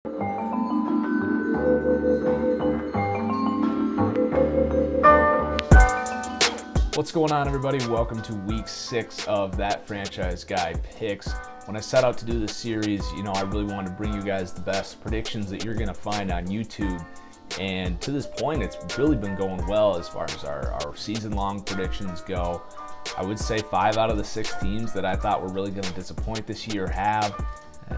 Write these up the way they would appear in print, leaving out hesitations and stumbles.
What's going on, everybody? Welcome to week 6 of That Franchise Guy Picks. When I set out to do this series, I really wanted to bring you guys the best predictions that you're going to find on YouTube. And to this point, it's really been going well as far as our season-long predictions go. I would say 5 out of the 6 teams that I thought were really going to disappoint this year have.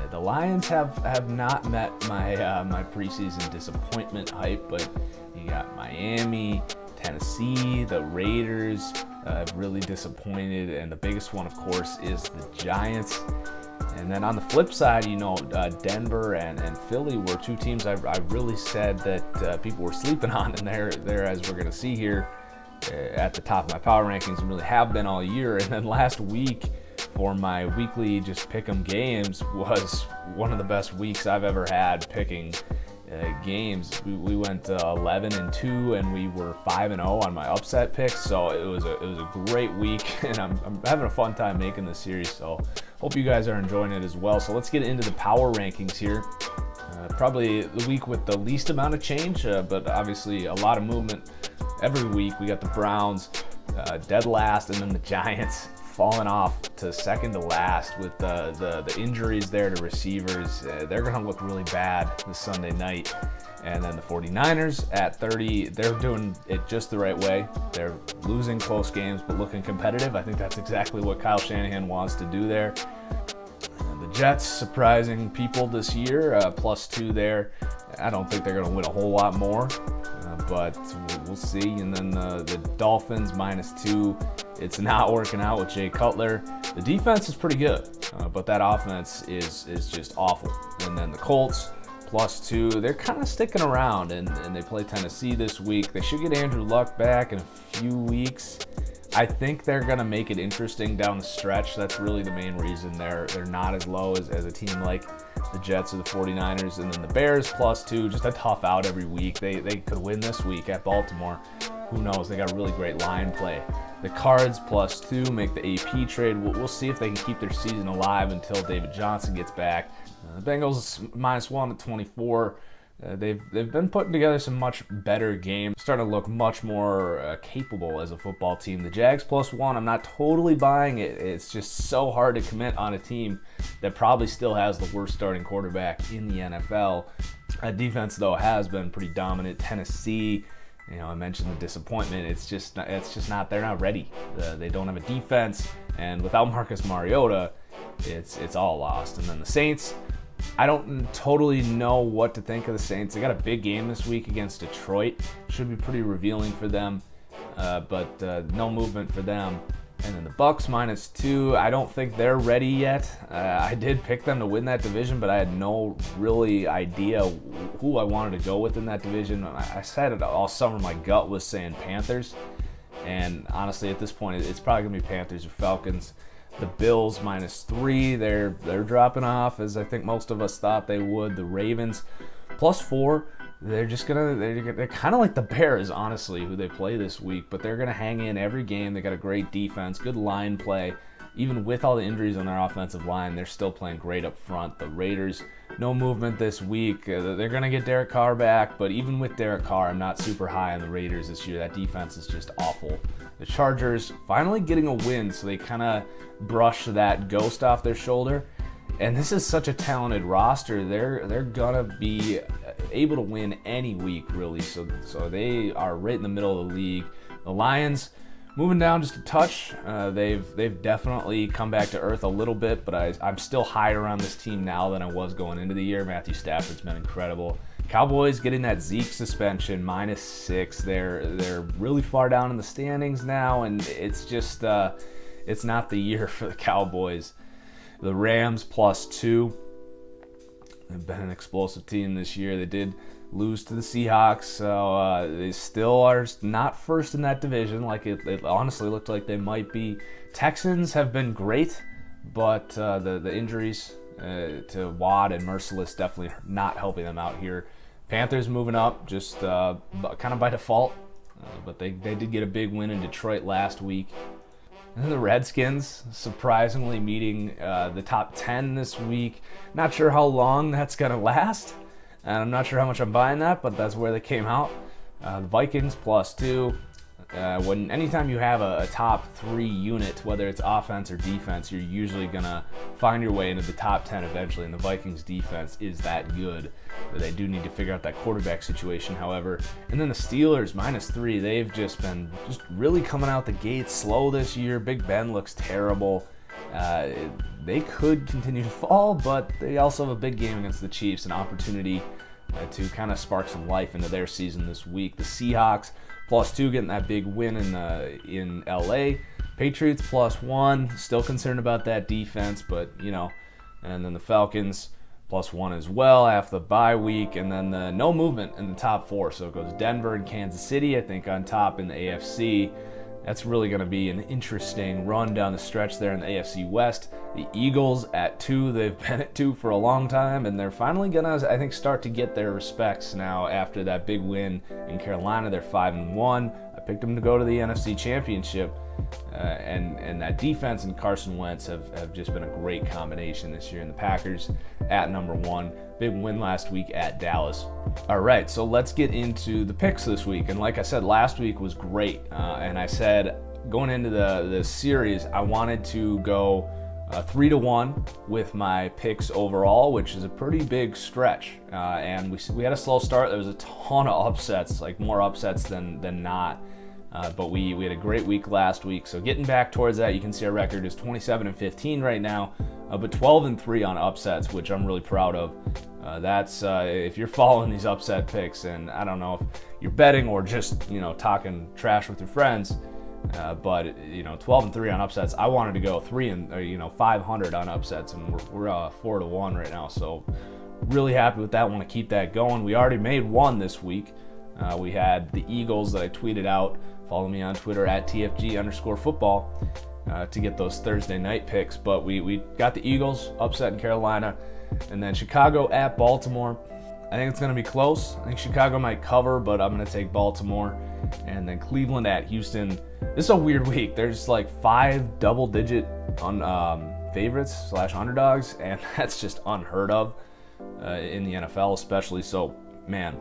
The Lions have not met my preseason disappointment hype, but you got Miami, Tennessee, the Raiders have really disappointed, and the biggest one, of course, is the Giants. And then on the flip side, Denver and Philly were 2 teams I really said that people were sleeping on, and they're as we're going to see here, at the top of my power rankings and really have been all year. And then last week for my weekly just pick 'em games was one of the best weeks I've ever had picking games. We went 11-2 and we were 5-0 on my upset picks, so it was a great week, and I'm having a fun time making this series, so hope you guys are enjoying it as well. So let's get into the power rankings here. Probably the week with the least amount of change, but obviously a lot of movement every week. We got the Browns dead last, and then the Giants falling off to second to last with the injuries there to receivers. They're going to look really bad this Sunday night. And then the 49ers at 30, they're doing it just the right way. They're losing close games but looking competitive. I think that's exactly what Kyle Shanahan wants to do there. The Jets surprising people this year, +2 there. I don't think they're going to win a whole lot more, but we'll see. And then the Dolphins -2. It's not working out with Jay Cutler. The defense is pretty good, but that offense is just awful. And then the Colts +2. They're kind of sticking around, and they play Tennessee this week. They should get Andrew Luck back in a few weeks. I think they're going to make it interesting down the stretch. That's really the main reason they're not as low as a team like the Jets or the 49ers. And then the Bears +2, just a tough out every week. They could win this week at Baltimore. Who knows? They got a really great line play. The Cards +2 make the AP trade. We'll see if they can keep their season alive until David Johnson gets back. The Bengals -1 at 24. They've been putting together some much better games, starting to look much more capable as a football team. The Jags +1, I'm not totally buying it. It's just so hard to commit on a team that probably still has the worst starting quarterback in the NFL. Defense, though, has been pretty dominant. Tennessee, I mentioned the disappointment. It's just not. They're not ready. They don't have a defense, and without Marcus Mariota, it's all lost. And then the Saints, I don't totally know what to think of the Saints. They got a big game this week against Detroit. Should be pretty revealing for them, but no movement for them. And then the Bucks -2. I don't think they're ready yet. I did pick them to win that division, but I had no really idea who I wanted to go with in that division. I said it all summer. My gut was saying Panthers, and honestly, at this point, it's probably gonna be Panthers or Falcons. The Bills -3. They're dropping off, as I think most of us thought they would. The Ravens +4. They're kind of like the Bears, honestly, who they play this week, but they're going to hang in every game. They got a great defense, good line play. Even with all the injuries on their offensive line, they're still playing great up front. The Raiders, no movement this week. They're going to get Derek Carr back, but even with Derek Carr, I'm not super high on the Raiders this year. That defense is just awful. The Chargers finally getting a win, so they kind of brush that ghost off their shoulder. And this is such a talented roster. They're gonna be able to win any week, really. So they are right in the middle of the league. The Lions moving down just a touch. They've definitely come back to earth a little bit, but I'm still higher on this team now than I was going into the year. Matthew Stafford's been incredible. Cowboys getting that Zeke suspension, -6. They're really far down in the standings now, and it's just it's not the year for the Cowboys. The Rams +2. They've been an explosive team this year. They did lose to the Seahawks, so they still are not first in that division like it honestly looked like they might be. Texans have been great, but the injuries to Watt and Merciless definitely not helping them out here. Panthers moving up just kind of by default, but they did get a big win in Detroit last week. And then the Redskins surprisingly meeting the top 10 this week. Not sure how long that's going to last, and I'm not sure how much I'm buying that, but that's where they came out. The Vikings +2. Anytime you have a top 3 unit, whether it's offense or defense, you're usually gonna find your way into the top 10 eventually, and the Vikings defense is that good. They do need to figure out that quarterback situation, however. And then the Steelers -3, they've just been really coming out the gate slow this year. Big Ben looks terrible. They could continue to fall, but they also have a big game against the Chiefs, an opportunity to kind of spark some life into their season this week. The Seahawks +2, getting that big win in LA. Patriots +1, still concerned about that defense, but and then the Falcons +1 as well after the bye week, and then no movement in the top 4. So it goes Denver and Kansas City, I think, on top in the AFC. That's really going to be an interesting run down the stretch there in the AFC West. The Eagles at 2, they've been at 2 for a long time, and they're finally going to, I think, start to get their respects now after that big win in Carolina. They're 5-1. I picked them to go to the NFC Championship, and that defense and Carson Wentz have just been a great combination this year. And the Packers at number 1. Big win last week at Dallas. All right, so let's get into the picks this week. And like I said, last week was great. And I said going into the series, I wanted to go 3-1 with my picks overall, which is a pretty big stretch. And we had a slow start. There was a ton of upsets, like more upsets than not. But we had a great week last week. So getting back towards that, you can see our record is 27-15 right now, but 12-3 on upsets, which I'm really proud of. That's if you're following these upset picks, and I don't know if you're betting or just talking trash with your friends, but 12-3 on upsets. I wanted to go 500 on upsets, and we're 4-1 right now. So really happy with that. Want to keep that going. We already made one this week. We had the Eagles that I tweeted out. Follow me on Twitter at @TFG_football to get those Thursday night picks. But we got the Eagles upset in Carolina, and then Chicago at Baltimore. I think it's going to be close. I think Chicago might cover, but I'm going to take Baltimore. And then Cleveland at Houston. This is a weird week. There's like 5 double-digit favorites / underdogs, and that's just unheard of in the NFL especially. So, man,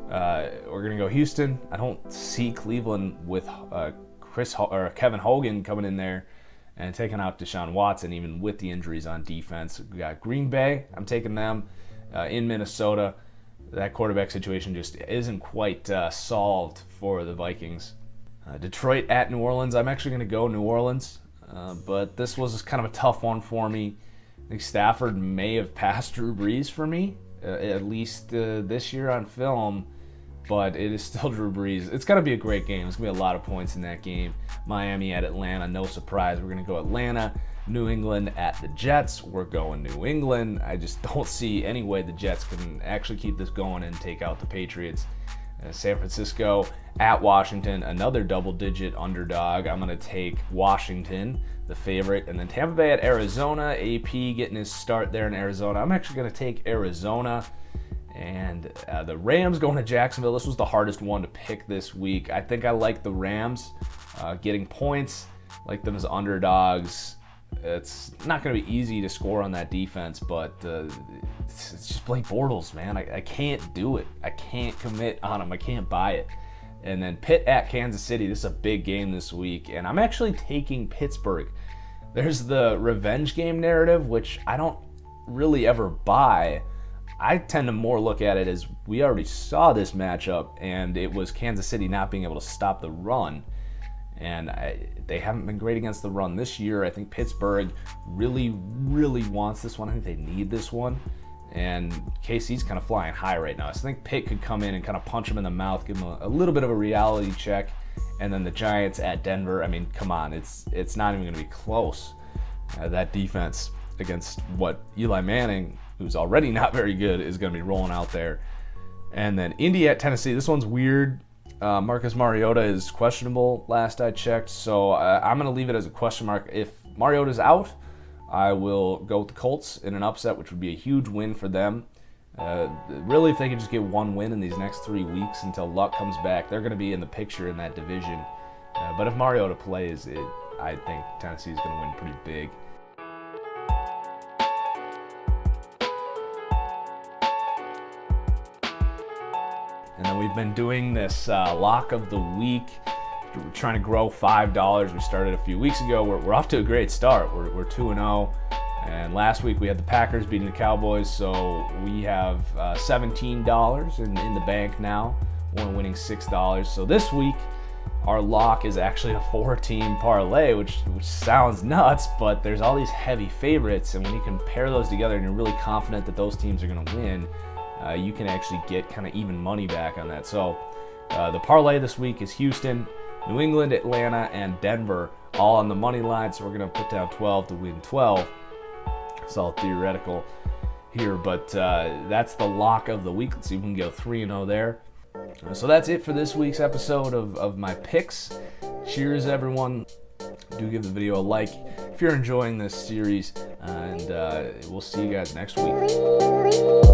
we're going to go Houston. I don't see Cleveland with Kevin Hogan coming in there and taking out Deshaun Watson, even with the injuries on defense. We got Green Bay. I'm taking them in Minnesota. That quarterback situation just isn't quite solved for the Vikings. Detroit at New Orleans. I'm actually going to go New Orleans, but this was kind of a tough one for me. I think Stafford may have passed Drew Brees for me, at least this year on film, but it is still Drew Brees. It's going to be a great game. There's going to be a lot of points in that game. Miami at Atlanta, no surprise. We're going to go Atlanta. New England at the Jets. We're going New England. I just don't see any way the Jets can actually keep this going and take out the Patriots. San Francisco at Washington, another double-digit underdog. I'm going to take Washington, the favorite. And then Tampa Bay at Arizona. AP getting his start there in Arizona. I'm actually going to take Arizona. And the Rams going to Jacksonville. This was the hardest one to pick this week. I think I like the Rams getting points, like them as underdogs. It's not going to be easy to score on that defense, but it's just Blake Bortles, man. I can't do it. I can't commit on him. I can't buy it. And then Pitt at Kansas City. This is a big game this week, and I'm actually taking Pittsburgh. There's the revenge game narrative, which I don't really ever buy. I tend to more look at it as we already saw this matchup, and it was Kansas City not being able to stop the run. And they haven't been great against the run this year. I think Pittsburgh really, really wants this one. I think they need this one. And KC's kind of flying high right now. So I think Pitt could come in and kind of punch him in the mouth, give him a little bit of a reality check. And then the Giants at Denver. I mean, come on. It's not even going to be close. That defense against what Eli Manning, who's already not very good, is going to be rolling out there. And then Indy at Tennessee. This one's weird. Marcus Mariota is questionable last I checked, so I'm going to leave it as a question mark. If Mariota's out, I will go with the Colts in an upset, which would be a huge win for them. Really, if they could just get one win in these next 3 weeks until Luck comes back, they're going to be in the picture in that division. But if Mariota plays, I think Tennessee's going to win pretty big. And then we've been doing this lock of the week. We're trying to grow $5. We started a few weeks ago. We're off to a great start. We're 2-0. And last week we had the Packers beating the Cowboys, so we have $17 in the bank now. We're winning $6. So this week our lock is actually a 4-team parlay, which sounds nuts, but there's all these heavy favorites, and when you can pair those together and you're really confident that those teams are going to win, you can actually get kind of even money back on that. So the parlay this week is Houston, New England, Atlanta, and Denver, all on the money line. So we're going to put down 12 to win 12. It's all theoretical here, but that's the lock of the week. Let's see if we can go 3-0 there. So that's it for this week's episode of my picks. Cheers, everyone. Do give the video a like if you're enjoying this series, and we'll see you guys next week.